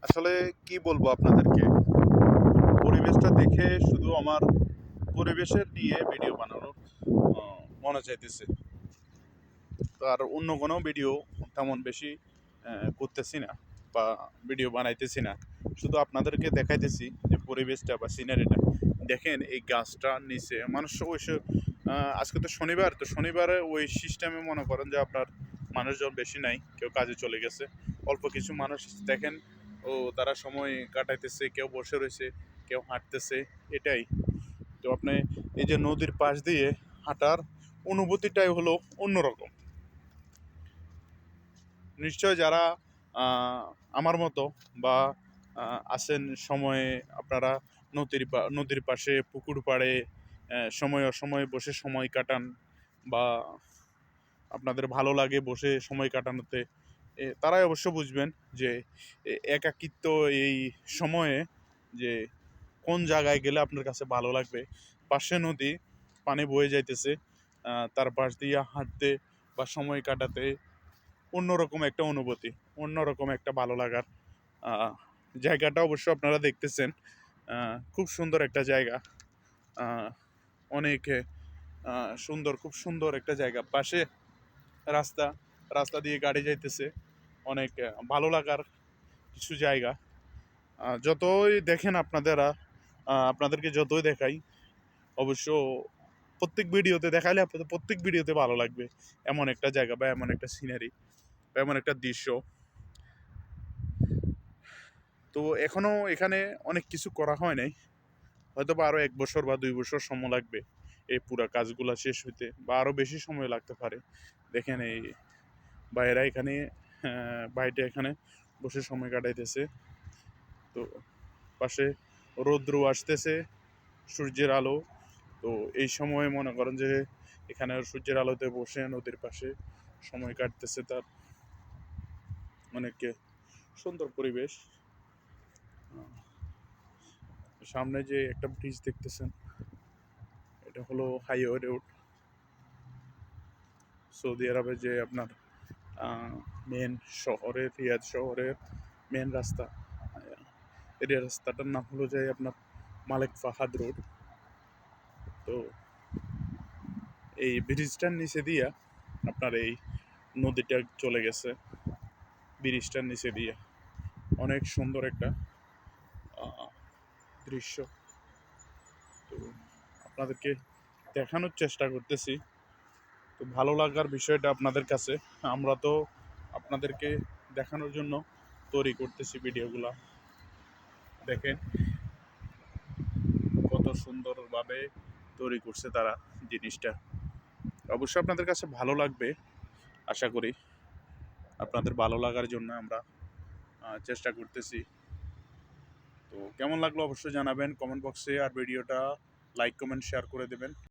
আসলে কি বলবো আপনাদেরকে? পরিবেশটা দেখে শুধু আমার পরিবেশের নিয়ে ভিডিও বানানোর আ মনে চাইতেছে। তো আর অন্য কোনো ভিডিও তেমন বেশি করতেছি না বা ভিডিও বানাইতেছি না। শুধু আপনাদেরকে দেখাইতেছি যে পরিবেশটা বা সিনারিটা। দেখেন এই গাছটার নিচে মানুষ অবশ্য আজকে তো শনিবার, তো শনিবারে ওই সিস্টেমে মনে করেন যে আপনার মানুষজন বেশি নাই। কেউ কাজে চলে গেছে। অল্প কিছু মানুষ দেখেন তারা সময় কাটাইতেছে, কেউ বসে রইছে, কেউ হাঁটতেছে, এটাই। তো আপনি এই যে নদীর পাশ দিয়ে হাঁটার অনুভূতিটাই হলো অন্যরকম। নিশ্চয় যারা আমার মতো বা আছেন সময়ে আপনারা নদীর পাশে পুকুর পাড়ে সময় অসময়ে বসে সময় কাটান বা আপনাদের ভালো লাগে বসে সময় কাটানোতে, তারাই অবশ্য বুঝবেন যে একাকিত্ব এই সময়ে যে কোন জায়গায় গেলে আপনার কাছে ভালো লাগবে। পাশে নদী, পানি বয়ে যাইতেছে, তার পাশ দিয়ে হাঁটতে বা সময় কাটাতে অন্যরকম একটা অনুভূতি, অন্যরকম একটা ভালো লাগার আহ, জায়গাটা অবশ্য আপনারা দেখতেছেন। খুব সুন্দর একটা জায়গা, আহ, অনেক সুন্দর, খুব সুন্দর একটা জায়গা। পাশে রাস্তা, রাস্তা দিয়ে গাড়ি যাইতেছে, অনেক ভালো লাগার কিছু জায়গা। যতই দেখেন আপনাদেরকে যতই দেখাই, অবশ্য প্রত্যেক ভিডিওতে দেখাইলে আপনাদের প্রত্যেক ভিডিওতে ভালো লাগবে। এমন একটা জায়গা বা এমন একটা সিনারি বা এমন একটা দৃশ্য। তো এখনো এখানে অনেক কিছু করা হয় নাই। হয়তো বা আরো ১ বছর বা ২ বছর সময় লাগবে এই পুরা কাজগুলা শেষ হইতে, বা আরো বেশি সময় লাগতে পারে। দেখেন এই ভাইয়েরা এখানে ভাইটা এখানে বসে সময় কাটাইতেছে। তো পাশে রৌদ্র আসতেছে, সূর্যের আলো। তো এই সময়ে মনে করেন যে এখানে সূর্যের আলোতে বসে নদীর পাশে সময় কাটতেছে তার। অনেক সুন্দর পরিবেশ। সামনে যে একটা ব্রিজ দেখতেছেন, এটা হলো হাইওয়ে রোড। সৌদি আরবে যে আপনার মেন শহরের, রিয়াদ শহরের মেন রাস্তা, এই রাস্তাটার নাম হলো যে আপনার মালিক ফাহাদ রোড। তো এই ব্রিজটার নিচে দিয়া আপনার এই নদীটা চলে গেছে, ব্রিজটার নিচে দিয়ে। অনেক সুন্দর একটা আহ, দৃশ্য। তো আপনাদেরকে দেখানোর চেষ্টা করতেছি। তো ভালো লাগার বিষয়টা আপনাদের কাছে, আমরা তো আপনাদেরকে দেখানোর জন্য তৈরি করতেছি ভিডিওগুলা। দেখেন কত সুন্দরভাবে তৈরি করছে তারা জিনিসটা। অবশ্যই আপনাদের কাছে ভালো লাগবে, আশা করি। আপনাদের ভালো লাগার জন্য আমরা চেষ্টা করতেছি। তো কেমন লাগলো অবশ্যই জানাবেন কমেন্ট বক্সে, আর ভিডিওটা লাইক কমেন্ট শেয়ার করে দেবেন।